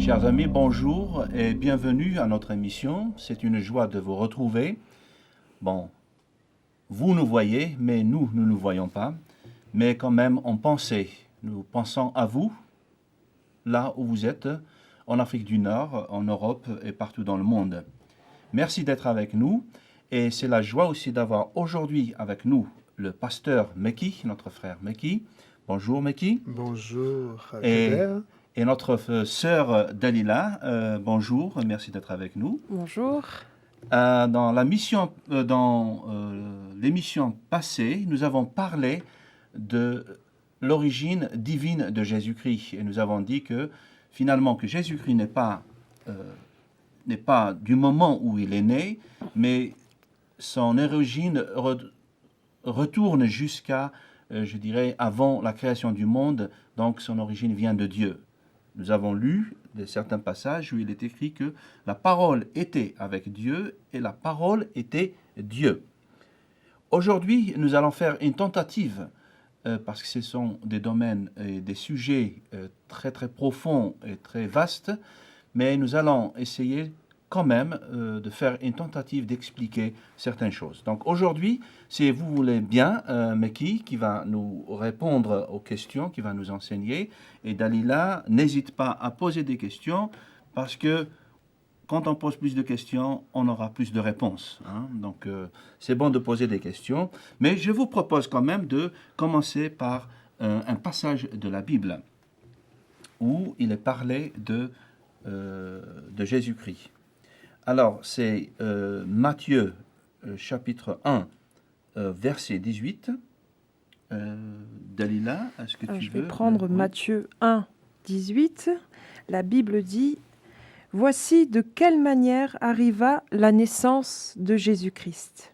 Chers amis, bonjour et bienvenue à notre émission. C'est une joie de vous retrouver. Bon, vous nous voyez, mais nous ne nous voyons pas. Mais quand même, en pensée, nous pensons à vous, là où vous êtes, en Afrique du Nord, en Europe et partout dans le monde. Merci d'être avec nous. Et c'est la joie aussi d'avoir aujourd'hui avec nous le pasteur Meki, notre frère Meki. Bonjour Meki. Bonjour, Et, Kader. et notre sœur Dalila, bonjour, merci d'être avec nous. Bonjour. Dans l'émission passée, nous avons parlé de l'origine divine de Jésus-Christ. Et nous avons dit que finalement que Jésus-Christ n'est pas du moment où il est né, mais son origine retourne jusqu'à, je dirais, avant la création du monde. Donc son origine vient de Dieu. Nous avons lu certains passages où il est écrit que la parole était avec Dieu et la parole était Dieu. Aujourd'hui, nous allons faire une tentative, parce que ce sont des domaines et des sujets très très profonds et très vastes, mais nous allons essayer quand même de faire une tentative d'expliquer certaines choses. Donc aujourd'hui, si vous voulez bien, Meki, qui va nous répondre aux questions, qui va nous enseigner, et Dalila, n'hésite pas à poser des questions, parce que quand on pose plus de questions, on aura plus de réponses. Hein. Donc c'est bon de poser des questions, mais je vous propose quand même de commencer par un passage de la Bible, où il est parlé de Jésus-Christ. Alors, c'est Matthieu, chapitre 1, verset 18. Dalila, est-ce que tu veux... Je vais prendre Matthieu 1, 18. La Bible dit « Voici de quelle manière arriva la naissance de Jésus-Christ.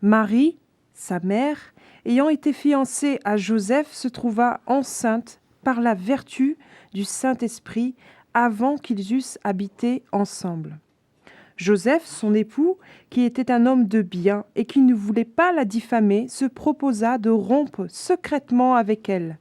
Marie, sa mère, ayant été fiancée à Joseph, se trouva enceinte par la vertu du Saint-Esprit avant qu'ils eussent habité ensemble. Joseph, son époux, qui était un homme de bien et qui ne voulait pas la diffamer, se proposa de rompre secrètement avec elle.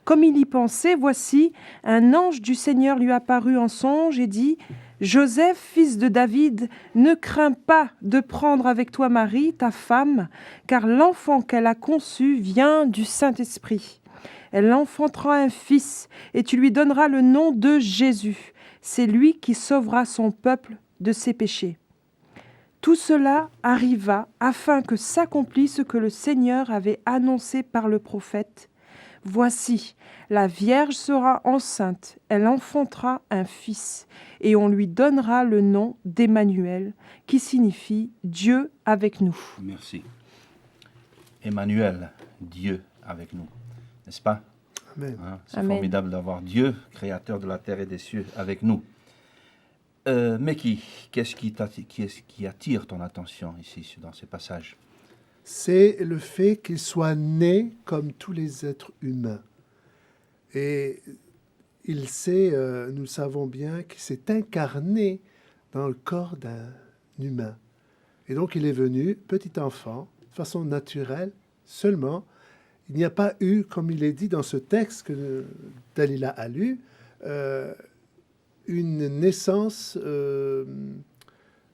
Comme il y pensait, voici, un ange du Seigneur lui apparut en songe et dit « Joseph, fils de David, ne crains pas de prendre avec toi Marie, ta femme, car l'enfant qu'elle a conçu vient du Saint-Esprit. Elle enfantera un fils et tu lui donneras le nom de Jésus. C'est lui qui sauvera son peuple de ses péchés. » Tout cela arriva afin que s'accomplisse ce que le Seigneur avait annoncé par le prophète. Voici, la Vierge sera enceinte, elle enfantera un fils, et on lui donnera le nom d'Emmanuel, qui signifie Dieu avec nous. Merci. Emmanuel, Dieu avec nous, n'est-ce pas? Amen. Hein, c'est formidable d'avoir Dieu, créateur de la terre et des cieux, avec nous. Meki, qu'est-ce qui attire ton attention ici, dans ces passages? C'est le fait qu'il soit né comme tous les êtres humains. Et nous savons bien qu'il s'est incarné dans le corps d'un humain. Et donc il est venu, petit enfant, de façon naturelle, seulement. Il n'y a pas eu, comme il est dit dans ce texte que Dalila a lu, une naissance,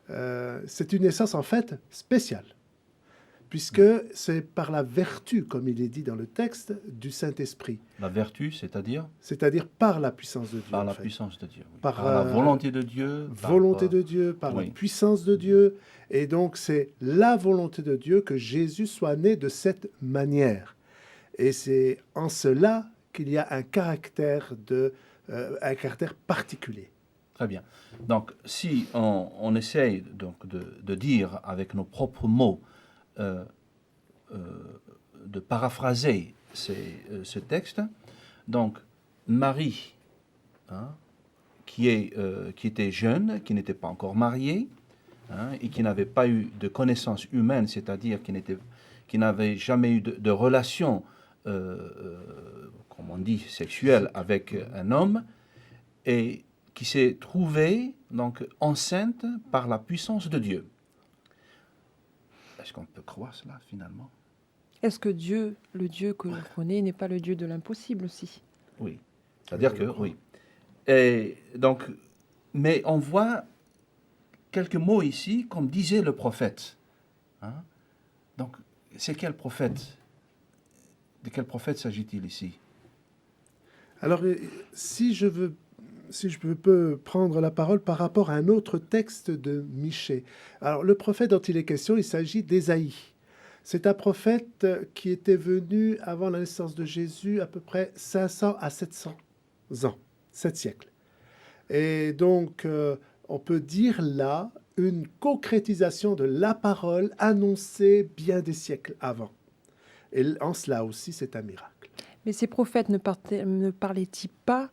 c'est une naissance en fait spéciale, puisque c'est par la vertu, comme il est dit dans le texte, du Saint-Esprit. La vertu, c'est-à-dire? C'est-à-dire par la puissance de Dieu. Par la puissance de Dieu. Oui. Par la volonté de Dieu. Par la puissance de Dieu. Et donc c'est la volonté de Dieu que Jésus soit né de cette manière. Et c'est en cela qu'il y a un caractère particulier. Très bien. Donc, si on essaye donc de dire avec nos propres mots, de paraphraser ce texte, donc Marie, hein, qui était jeune, qui n'était pas encore mariée, hein, et qui n'avait pas eu de connaissance humaine, c'est-à-dire qui n'avait jamais eu de relation, comme on dit, sexuelle avec un homme, et qui s'est trouvée donc enceinte par la puissance de Dieu. Est-ce qu'on peut croire cela finalement? Est-ce que Dieu, le Dieu que l'on connaît, n'est pas le Dieu de l'impossible aussi? Oui, c'est-à-dire que oui. Et donc Mais on voit quelques mots ici, comme disait le prophète. Hein? Donc, c'est quel prophète? De quel prophète s'agit-il ici? Alors, si je peux prendre la parole par rapport à un autre texte de Michée. Alors, le prophète dont il est question, il s'agit d'Ésaïe. C'est un prophète qui était venu avant la naissance de Jésus à peu près 500 à 700 ans, 7 siècles. Et donc, on peut dire là une concrétisation de la parole annoncée bien des siècles avant. Et en cela aussi, c'est un miracle. Mais ces prophètes ne parlaient-ils pas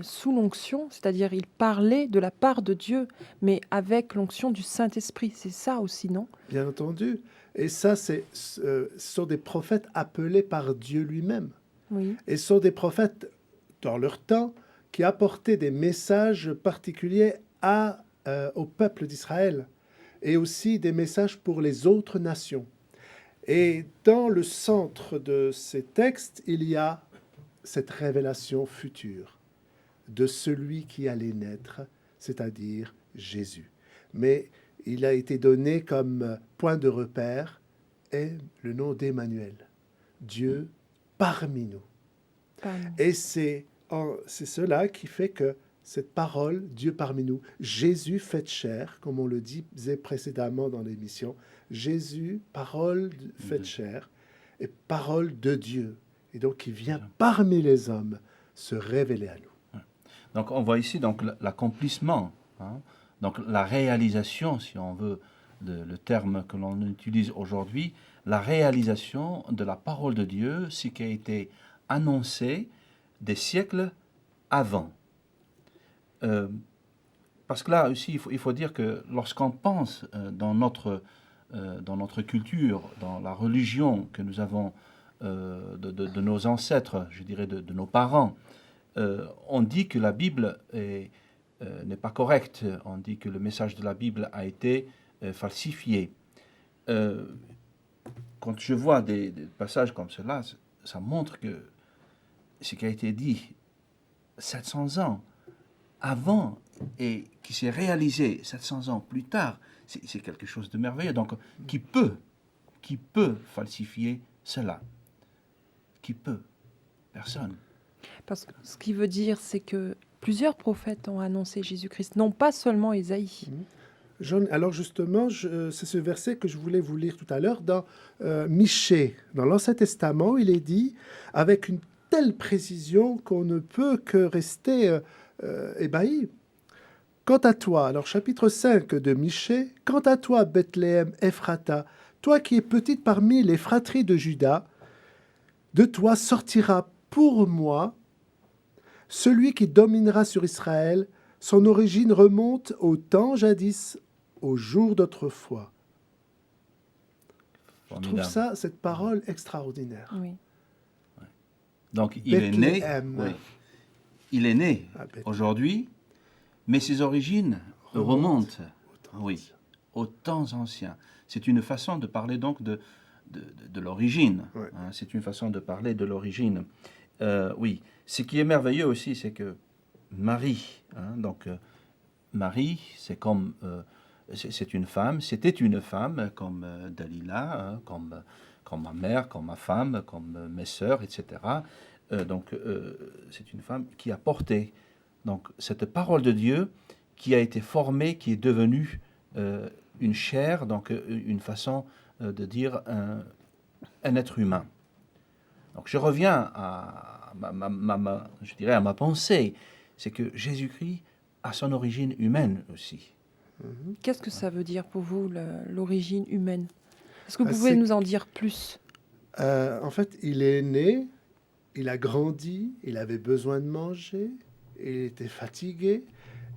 sous l'onction, c'est-à-dire ils parlaient de la part de Dieu, mais avec l'onction du Saint-Esprit. C'est ça aussi, non? Bien entendu. Et ça, ce sont des prophètes appelés par Dieu lui-même. Oui. Et ce sont des prophètes, dans leur temps, qui apportaient des messages particuliers au peuple d'Israël, et aussi des messages pour les autres nations. Et dans le centre de ces textes, il y a cette révélation future de celui qui allait naître, c'est-à-dire Jésus. Mais il a été donné comme point de repère est le nom d'Emmanuel, Dieu parmi nous. Pardon. Et c'est cela qui fait que cette parole, Dieu parmi nous, Jésus fait chair, comme on le disait précédemment dans l'émission, Jésus, parole faite chair, et parole de Dieu. Et donc, il vient parmi les hommes se révéler à nous. Donc, on voit ici donc l'accomplissement, hein, donc la réalisation, si on veut, le terme que l'on utilise aujourd'hui, la réalisation de la parole de Dieu, ce qui a été annoncé des siècles avant. Parce que là aussi, il faut dire que lorsqu'on pense dans notre culture, dans la religion que nous avons de nos ancêtres, je dirais de nos parents, on dit que la Bible n'est pas correcte, on dit que le message de la Bible a été falsifié. Quand je vois des passages comme cela, ça montre que ce qui a été dit 700 ans avant et qui s'est réalisé 700 ans plus tard, c'est quelque chose de merveilleux. Donc, qui peut falsifier cela? Qui peut? Personne. Parce que ce qui veut dire, c'est que plusieurs prophètes ont annoncé Jésus-Christ, non pas seulement Ésaïe. Alors justement, c'est ce verset que je voulais vous lire tout à l'heure dans Michée, dans l'Ancien Testament, il est dit avec une telle précision qu'on ne peut que rester ébahi. Quant à toi, alors chapitre 5 de Michée, quant à toi, Bethléem Ephrata, toi qui es petite parmi les fratries de Juda, de toi sortira pour moi celui qui dominera sur Israël. Son origine remonte au temps jadis, au jour d'autrefois. Je trouve ça, cette parole extraordinaire. Oui. Donc il est né, oui, il est né Bethléem. aujourd'hui, mais ses origines remontent aux temps anciens. C'est une façon de parler donc de l'origine. Ouais. Hein, c'est une façon de parler de l'origine. Oui. Ce qui est merveilleux aussi, c'est que Marie, hein, donc Marie, c'est comme c'est une femme, c'était une femme comme Dalila, hein, comme ma mère, comme ma femme, comme mes sœurs, etc. Donc c'est une femme qui a porté donc cette parole de Dieu qui a été formée, qui est devenue une chair, donc une façon de dire un être humain. Donc je reviens à je dirais à ma pensée, c'est que Jésus-Christ a son origine humaine aussi. Qu'est-ce que ça veut dire pour vous, l'origine humaine? Est-ce que vous Ah, pouvez c'est- nous en dire plus? En fait, il est né, il a grandi, il avait besoin de manger, il était fatigué,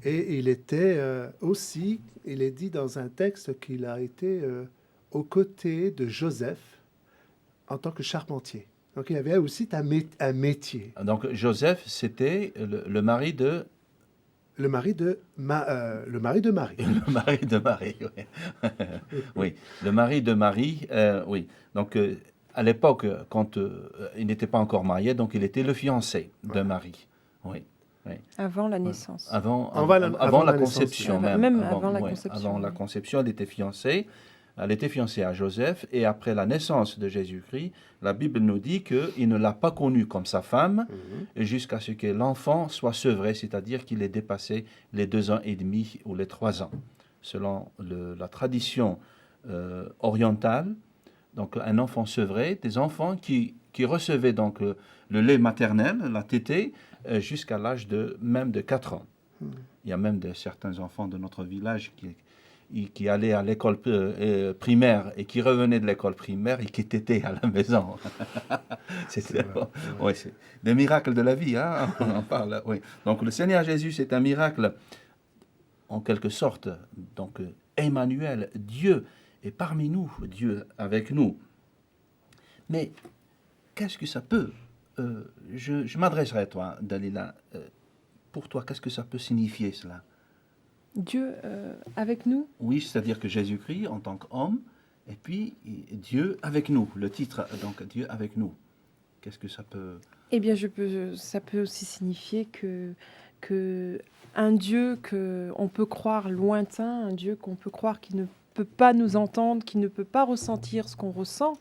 et il était aussi, il est dit dans un texte qu'il a été aux côtés de Joseph en tant que charpentier. Donc il avait aussi un métier. Donc Joseph, c'était le mari de Le mari de Marie. le mari de Marie. Oui, oui, le mari de Marie. Oui. Donc à l'époque, quand il n'était pas encore marié, donc il était le fiancé de Marie. Oui. Avant la naissance. Avant Avant la la naissance. conception Même avant la conception, Avant la oui. conception, elle était fiancée. Elle était fiancée à Joseph. Et après la naissance de Jésus-Christ, la Bible nous dit qu'il ne l'a pas connue comme sa femme jusqu'à ce que l'enfant soit sevré, c'est-à-dire qu'il ait dépassé les 2 ans et demi ou les 3 ans. Selon la tradition orientale, donc un enfant sevré, des enfants qui recevaient donc le lait maternel, la tétée, jusqu'à l'âge même de 4 ans. Il y a même certains enfants de notre village qui allaient à l'école primaire et qui revenaient de l'école primaire et qui tétaient à la maison. C'est des miracles de la vie, hein, on en parle. Oui. Donc le Seigneur Jésus, c'est un miracle en quelque sorte. Donc Emmanuel, Dieu est parmi nous, Dieu avec nous. Mais qu'est-ce que ça peut je m'adresserai à toi, Dalila. Pour toi, qu'est-ce que ça peut signifier, cela? Dieu avec nous? Oui, c'est-à-dire que Jésus-Christ, en tant qu'homme, et puis Dieu avec nous. Le titre, donc, Dieu avec nous. Qu'est-ce que ça peut... Eh bien, ça peut aussi signifier que un Dieu qu'on peut croire lointain, un Dieu qu'on peut croire qui ne peut pas nous entendre, qui ne peut pas ressentir ce qu'on ressent,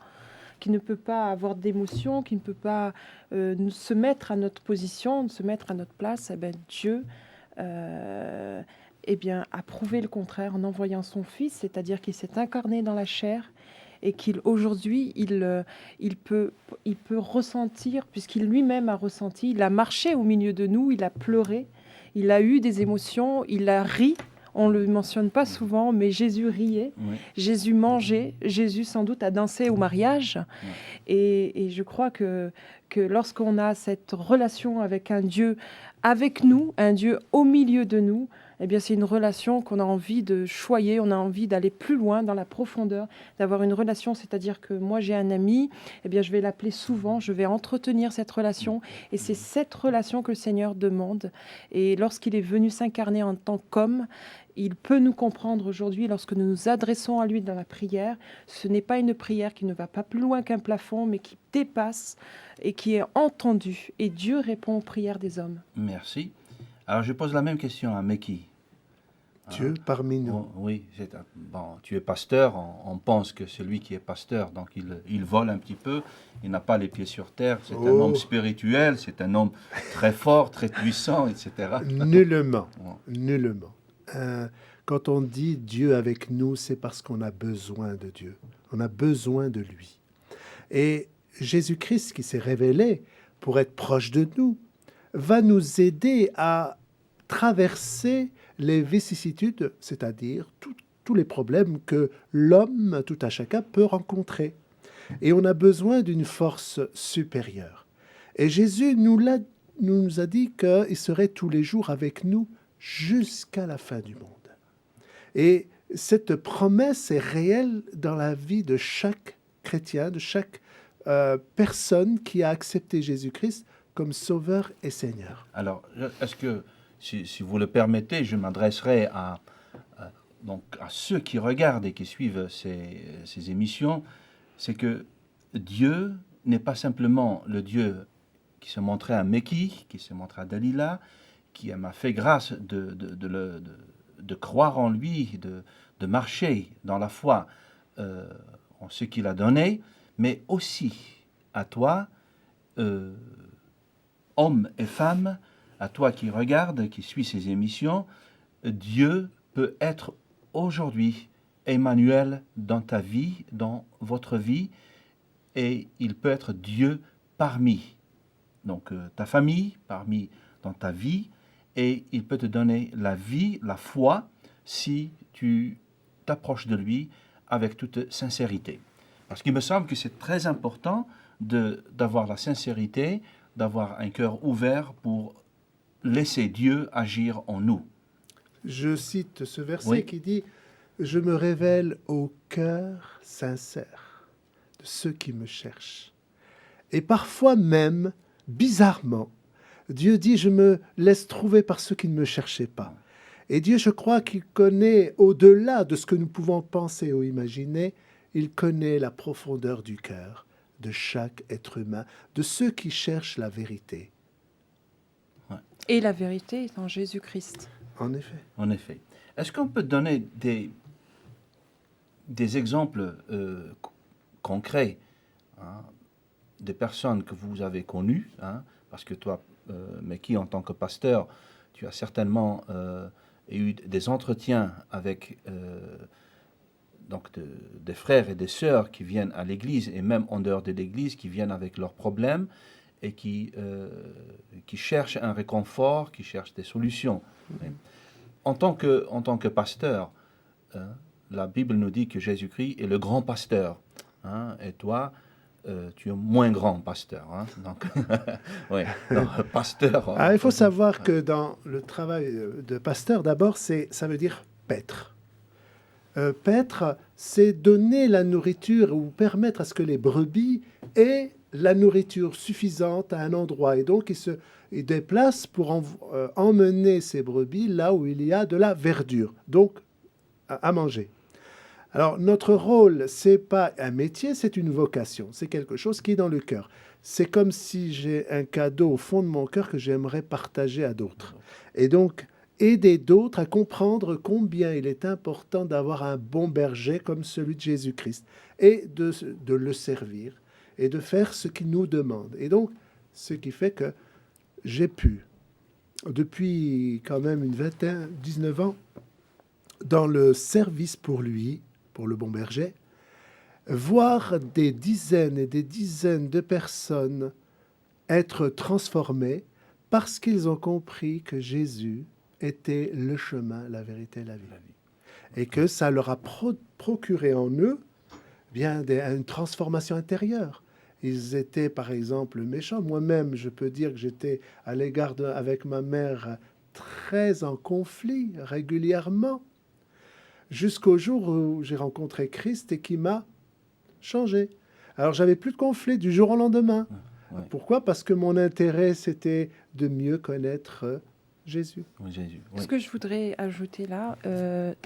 qui ne peut pas avoir d'émotion, qui ne peut pas se mettre à notre position, se mettre à notre place, eh bien, Dieu a prouvé le contraire en envoyant son Fils, c'est-à-dire qu'il s'est incarné dans la chair et qu'aujourd'hui, il peut ressentir, puisqu'il lui-même a ressenti, il a marché au milieu de nous, il a pleuré, il a eu des émotions, il a ri. On ne le mentionne pas souvent, mais Jésus riait, Oui. Jésus mangeait, Jésus sans doute a dansé au mariage. Oui. Et je crois que lorsqu'on a cette relation avec un Dieu avec nous, un Dieu au milieu de nous, eh bien c'est une relation qu'on a envie de choyer, on a envie d'aller plus loin dans la profondeur, d'avoir une relation, c'est-à-dire que moi j'ai un ami, eh bien je vais l'appeler souvent, je vais entretenir cette relation, et c'est cette relation que le Seigneur demande. Et lorsqu'il est venu s'incarner en tant qu'homme, il peut nous comprendre aujourd'hui lorsque nous nous adressons à lui dans la prière. Ce n'est pas une prière qui ne va pas plus loin qu'un plafond, mais qui dépasse et qui est entendue. Et Dieu répond aux prières des hommes. Merci. Alors, je pose la même question à Meki. Dieu parmi nous. Oh, oui, tu es pasteur, on pense que celui qui est pasteur, donc il vole un petit peu, il n'a pas les pieds sur terre, c'est un homme spirituel, c'est un homme très fort, très puissant, etc. Nullement, Ouais. nullement. Quand on dit Dieu avec nous, c'est parce qu'on a besoin de Dieu. On a besoin de lui. Et Jésus-Christ qui s'est révélé pour être proche de nous, va nous aider à traverser les vicissitudes, c'est-à-dire tous les problèmes que l'homme, tout à chacun, peut rencontrer. Et on a besoin d'une force supérieure. Et Jésus nous a dit qu'il serait tous les jours avec nous jusqu'à la fin du monde. Et cette promesse est réelle dans la vie de chaque chrétien, de chaque personne qui a accepté Jésus-Christ comme Sauveur et Seigneur. Alors, est-ce que, si vous le permettez, je m'adresserai donc à ceux qui regardent et qui suivent ces émissions, c'est que Dieu n'est pas simplement le Dieu qui se montrait à Meki, qui se montre à Dalila, qui m'a fait grâce de croire en lui, de marcher dans la foi en ce qu'il a donné, mais aussi à toi, hommes et femmes, à toi qui regardes, qui suis ces émissions, Dieu peut être aujourd'hui Emmanuel dans ta vie, dans votre vie, et il peut être Dieu parmi donc ta famille, parmi dans ta vie, et il peut te donner la vie, la foi, si tu t'approches de lui avec toute sincérité. Parce qu'il me semble que c'est très important d'avoir la sincérité, d'avoir un cœur ouvert pour laisser Dieu agir en nous. Je cite ce verset qui dit « Je me révèle au cœur sincère de ceux qui me cherchent. » Et parfois même, bizarrement, Dieu dit « Je me laisse trouver par ceux qui ne me cherchaient pas. » Et Dieu, je crois qu'il connaît, au-delà de ce que nous pouvons penser ou imaginer, il connaît la profondeur du cœur de chaque être humain, de ceux qui cherchent la vérité. Ouais. Et la vérité est en Jésus-Christ. En effet. En effet. Est-ce qu'on peut donner des exemples concrets, hein, des personnes que vous avez connues, hein, parce que toi, Meki, en tant que pasteur, tu as certainement eu des entretiens avec donc des frères et des sœurs qui viennent à l'église, et même en dehors de l'église, qui viennent avec leurs problèmes et qui cherchent un réconfort, qui cherchent des solutions. En tant que pasteur, hein, la Bible nous dit que Jésus-Christ est le grand pasteur, hein, et toi, tu es moins grand pasteur. Hein, donc, ouais, non, pasteur. Il faut savoir que dans le travail de pasteur, d'abord, ça veut dire paître. Paître, c'est donner la nourriture ou permettre à ce que les brebis aient la nourriture suffisante à un endroit. Et donc, il déplace pour emmener ces brebis là où il y a de la verdure, donc à manger. Alors, notre rôle, c'est pas un métier, c'est une vocation. C'est quelque chose qui est dans le cœur. C'est comme si j'ai un cadeau au fond de mon cœur que j'aimerais partager à d'autres. Et donc, aider d'autres à comprendre combien il est important d'avoir un bon berger comme celui de Jésus-Christ et de le servir et de faire ce qu'il nous demande. Et donc, ce qui fait que j'ai pu, depuis quand même 19 ans, dans le service pour lui, pour le bon berger, voir des dizaines et des dizaines de personnes être transformées parce qu'ils ont compris que Jésus était le chemin, la vérité et la vie. Et que ça leur a procuré en eux bien une transformation intérieure. Ils étaient, par exemple, méchants. Moi-même, je peux dire que j'étais à l'égard avec ma mère très en conflit régulièrement, jusqu'au jour où j'ai rencontré Christ et qui m'a changé. Alors, j'avais plus de conflit du jour au lendemain. Ouais. Pourquoi ? Parce que mon intérêt, c'était de mieux connaître Jésus. Oui, Jésus. Oui. Ce que je voudrais ajouter là,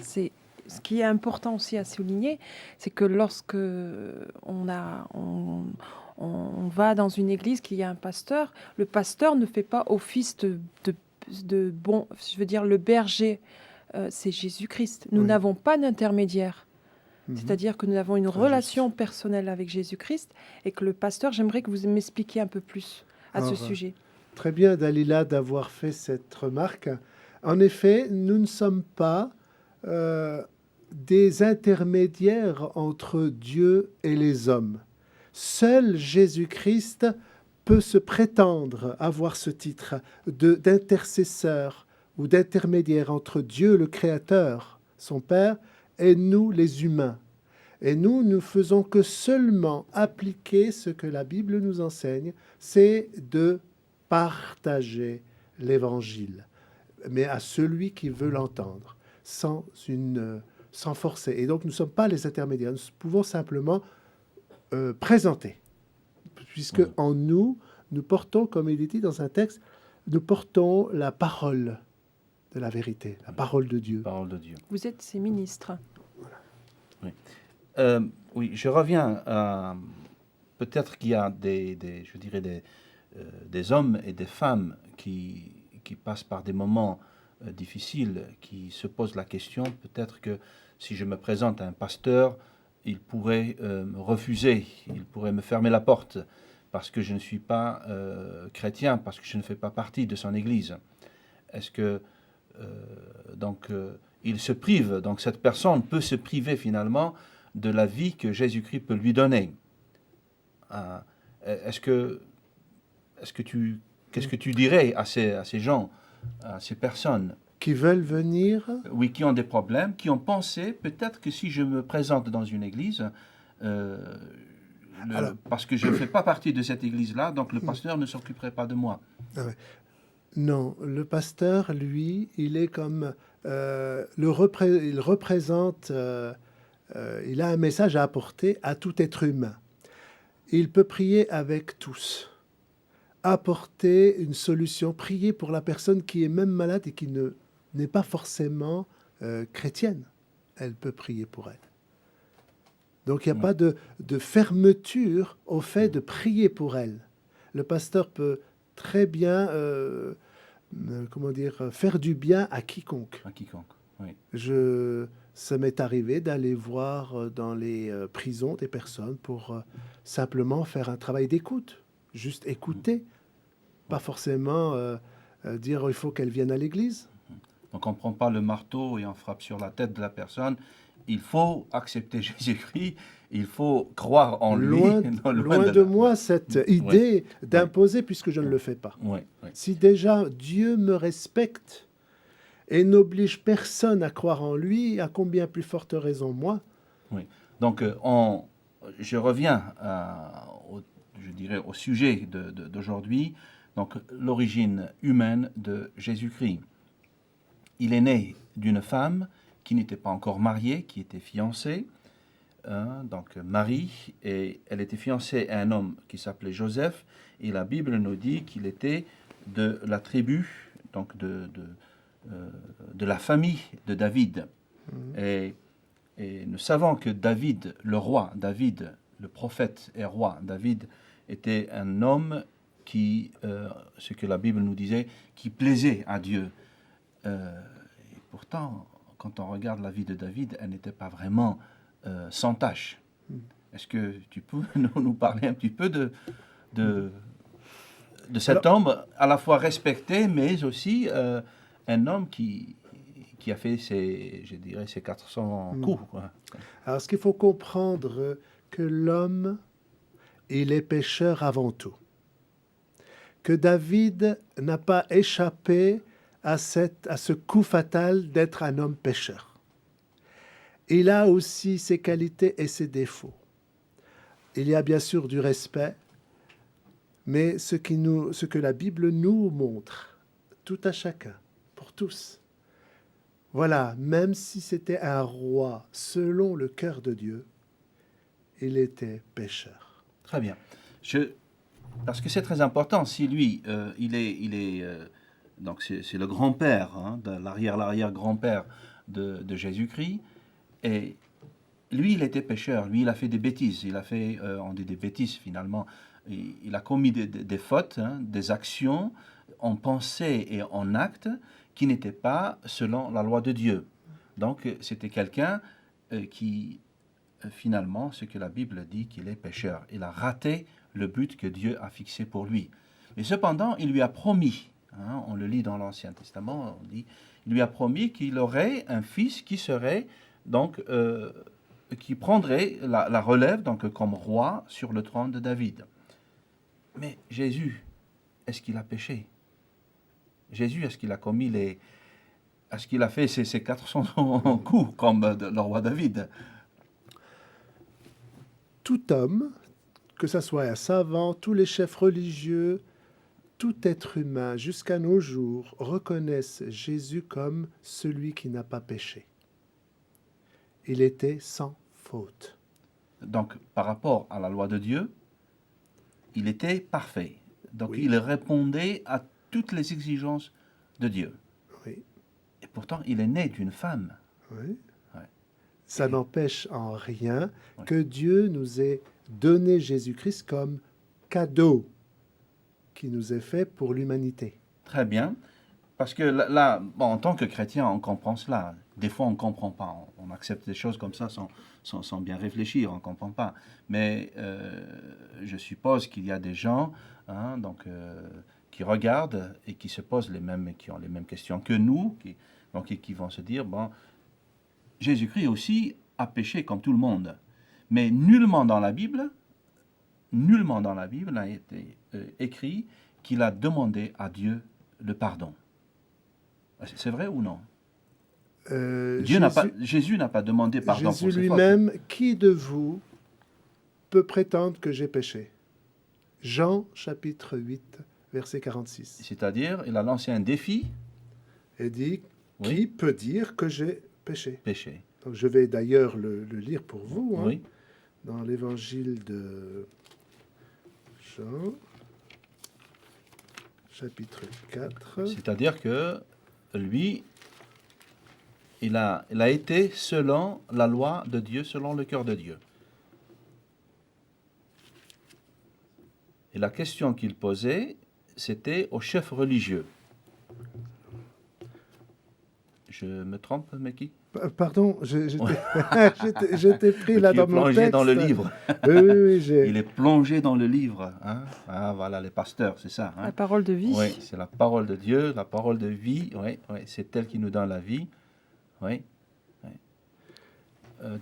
c'est ce qui est important aussi à souligner, c'est que lorsque on va dans une église, qu'il y a un pasteur, le pasteur ne fait pas office de bon, je veux dire, le berger, c'est Jésus-Christ. Nous Oui. n'avons pas d'intermédiaire. Mhm. C'est-à-dire que nous avons une Très relation personnelle avec Jésus-Christ et que le pasteur, j'aimerais que vous m'expliquiez un peu plus à ce Alors, sujet. Très bien, Dalila, d'avoir fait cette remarque. En effet, nous ne sommes pas des intermédiaires entre Dieu et les hommes. Seul Jésus-Christ peut se prétendre avoir ce titre d'intercesseur ou d'intermédiaire entre Dieu, le Créateur, son Père, et nous, les humains. Et nous ne faisons que seulement appliquer ce que la Bible nous enseigne, c'est de partager l'Évangile, mais à celui qui veut l'entendre, sans forcer. Et donc, nous ne sommes pas les intermédiaires. Nous pouvons simplement présenter, puisque en nous, nous portons, comme il est dit dans un texte, nous portons la parole de la vérité, la parole de Dieu. Parole de Dieu. Vous êtes ses ministres. Oui, je reviens à... Peut-être qu'il y a je dirais des hommes et des femmes qui passent par des moments difficiles, qui se posent la question, peut-être que si je me présente à un pasteur, il pourrait me refuser, il pourrait me fermer la porte, parce que je ne suis pas chrétien, parce que je ne fais pas partie de son église. Est-ce que... il se prive, donc cette personne peut se priver finalement de la vie que Jésus-Christ peut lui donner. Qu'est-ce que tu dirais à ces gens, à ces personnes Qui veulent venir. Oui, qui ont des problèmes, qui ont pensé peut-être que si je me présente dans une église, parce que je ne fais pas partie de cette église-là, donc le pasteur ne s'occuperait pas de moi. Ah ouais. Non, le pasteur, lui, il est comme il représente, il a un message à apporter à tout être humain. Il peut prier avec tous, apporter une solution, prier pour la personne qui est même malade et qui n'est pas forcément chrétienne. Elle peut prier pour elle. Donc il n'y a pas de fermeture au fait de prier pour elle. Le pasteur peut très bien comment dire, faire du bien à quiconque. À quiconque. Oui. Ça m'est arrivé d'aller voir dans les prisons des personnes pour simplement faire un travail d'écoute, juste écouter, pas forcément dire il faut qu'elle vienne à l'église. Donc on ne prend pas le marteau et on frappe sur la tête de la personne. Il faut accepter Jésus-Christ, il faut croire en lui. Loin, Non, loin de moi cette idée Oui. d'imposer puisque je ne le fais pas. Oui, oui. Si déjà Dieu me respecte et n'oblige personne à croire en lui, à combien plus forte raison moi. Donc je reviens je dirais au sujet d'aujourd'hui, donc l'origine humaine de Jésus-Christ. Il est né d'une femme qui n'était pas encore mariée, qui était fiancée, donc Marie, et elle était fiancée à un homme qui s'appelait Joseph, et la Bible nous dit qu'il était de la tribu, donc de la famille de David. Et nous savons que David, le roi, David, le prophète et roi, David était un homme qui, ce que la Bible nous disait, qui plaisait à Dieu. Et pourtant, quand on regarde la vie de David, elle n'était pas vraiment sans tâche. Est-ce que tu peux nous parler un petit peu de cet homme, à la fois respecté, mais aussi un homme qui a fait ses 400 coups, quoi. Alors, ce qu'il faut comprendre, que l'homme, il est pécheur avant tout. Que David n'a pas échappé à ce coup fatal d'être un homme pécheur. Il a aussi ses qualités et ses défauts. Il y a bien sûr du respect, mais ce que la Bible nous montre, tout à chacun, pour tous. Voilà, même si c'était un roi selon le cœur de Dieu, il était pécheur. Très bien. Parce que c'est très important. Si lui, donc c'est le grand-père, de l'arrière-grand-père de Jésus-Christ, et lui, il était pécheur. Lui, il a fait des bêtises. Il a fait, on dit des bêtises finalement. Il a commis des fautes, des actions en pensée et en acte qui n'étaient pas selon la loi de Dieu. Donc, c'était quelqu'un qui, finalement, ce que la Bible dit qu'il est pécheur. Il a raté le but que Dieu a fixé pour lui. Mais cependant, il lui a promis, on le lit dans l'Ancien Testament, on dit, il lui a promis qu'il aurait un fils qui serait, donc, qui prendrait la relève, donc, comme roi sur le trône de David. Mais Jésus, est-ce qu'il a péché? Jésus, est-ce qu'il a commis est-ce qu'il a fait ses 400 coups comme le roi David? Tout homme, que ce soit un savant, tous les chefs religieux, tout être humain jusqu'à nos jours reconnaissent Jésus comme celui qui n'a pas péché. Il était sans faute. Donc, par rapport à la loi de Dieu, il était parfait. Donc, Oui. il répondait à toutes les exigences de Dieu. Oui. Et pourtant, il est né d'une femme. Oui. Ouais. Ça n'empêche en rien que Dieu nous ait donné Jésus-Christ comme cadeau qui nous est fait pour l'humanité. Très bien. Parce que là, en tant que chrétien, on comprend cela. Des fois, on ne comprend pas. On accepte des choses comme ça sans bien réfléchir. On ne comprend pas. Mais je suppose qu'il y a des gens qui regardent et qui se posent qui ont les mêmes questions que nous, qui vont se dire, bon, Jésus-Christ aussi a péché comme tout le monde. Mais nullement dans la Bible n'a été écrit qu'il a demandé à Dieu le pardon. C'est vrai ou non? Jésus n'a pas demandé pardon Jésus pour ses lui-même, fautes. qui de vous peut prétendre que j'ai péché? Jean chapitre 8, verset 46. C'est-à-dire, il a lancé un défi. Et dit, Oui. qui peut dire que j'ai péché? Péché. Donc, je vais d'ailleurs le lire pour vous, Oui. dans l'évangile de Jean, chapitre 4. C'est-à-dire que lui, il a été selon la loi de Dieu, selon le cœur de Dieu. Et la question qu'il posait, c'était aux chefs religieux. Je me trompe, Meki? Pardon, je t'ai pris là Tu dans es mon plongé texte. dans le livre. Oui, oui, oui. Il est plongé dans le livre. Hein? Ah, voilà, les pasteurs, c'est ça. Hein? La parole de vie. Oui, c'est la parole de Dieu, la parole de vie. Oui, oui, c'est elle qui nous donne la vie. Oui. Oui.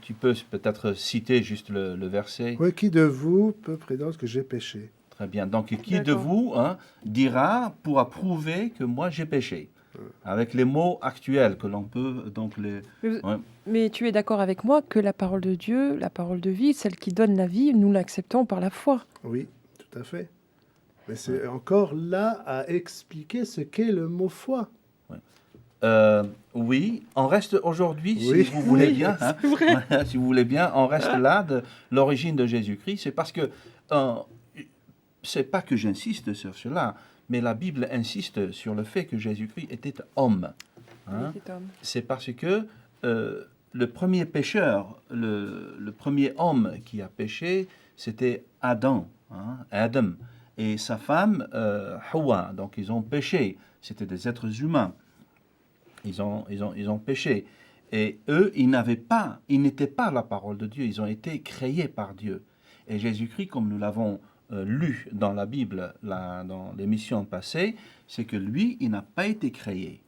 Tu peux peut-être citer juste le verset. Oui, qui de vous peut prétendre que j'ai péché? Très bien. Donc, qui de D'accord. vous pourra prouver que moi j'ai péché? Avec les mots actuels que l'on peut, donc les... Ouais. Mais tu es d'accord avec moi que la parole de Dieu, la parole de vie, celle qui donne la vie, nous l'acceptons par la foi. Oui, tout à fait. Mais c'est encore là à expliquer ce qu'est le mot foi. Oui, on reste aujourd'hui, Oui. si vous voulez Oui, bien, hein, c'est vrai. si vous voulez bien, on reste là de l'origine de Jésus-Christ. C'est parce que, c'est pas que j'insiste sur cela, mais la Bible insiste sur le fait que Jésus-Christ était homme. Hein. Oui, cet homme. C'est parce que le premier pécheur, le premier homme qui a péché, c'était Adam, hein, Adam, et sa femme Hawa. Donc ils ont péché. C'était des êtres humains. Ils ont péché. Et eux, ils n'étaient pas la parole de Dieu. Ils ont été créés par Dieu. Et Jésus-Christ, comme nous l'avons lu dans la Bible, dans l'émission passée, c'est que lui, il n'a pas été créé.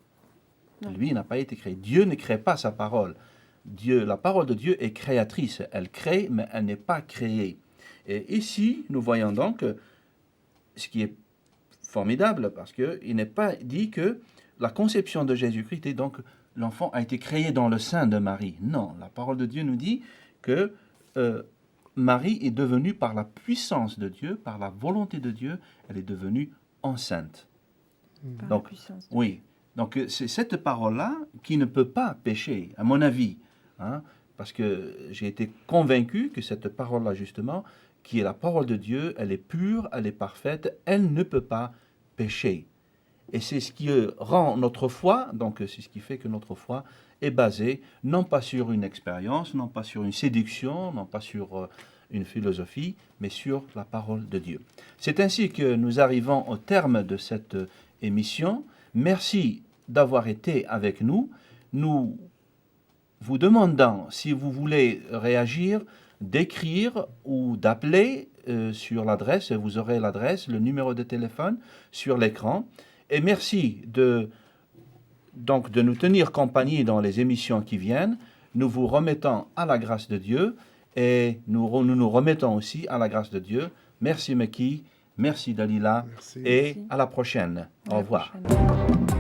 Non. Lui, il n'a pas été créé. Dieu ne crée pas sa parole. La parole de Dieu est créatrice. Elle crée, mais elle n'est pas créée. Et ici, nous voyons donc ce qui est formidable, parce qu'il n'est pas dit que la conception de Jésus-Christ est donc l'enfant a été créé dans le sein de Marie. Non, la parole de Dieu nous dit que Marie est devenue, par la puissance de Dieu, par la volonté de Dieu, elle est devenue enceinte. Par Donc, la puissance. Oui, donc c'est cette parole-là qui ne peut pas pécher, à mon avis, hein, parce que j'ai été convaincu que cette parole-là, justement, qui est la parole de Dieu, elle est pure, elle est parfaite, elle ne peut pas pécher. Et c'est ce qui rend notre foi, donc c'est ce qui fait que notre foi est basée non pas sur une expérience, non pas sur une séduction, non pas sur une philosophie, mais sur la parole de Dieu. C'est ainsi que nous arrivons au terme de cette émission. Merci d'avoir été avec nous. Nous vous demandons, si vous voulez réagir, d'écrire ou d'appeler sur l'adresse. Vous aurez l'adresse, le numéro de téléphone sur l'écran. Et merci de nous tenir compagnie dans les émissions qui viennent. Nous vous remettons à la grâce de Dieu et nous remettons aussi à la grâce de Dieu. Merci Meki, merci Dalila Merci. et Merci. à la prochaine. À Au la revoir. prochaine.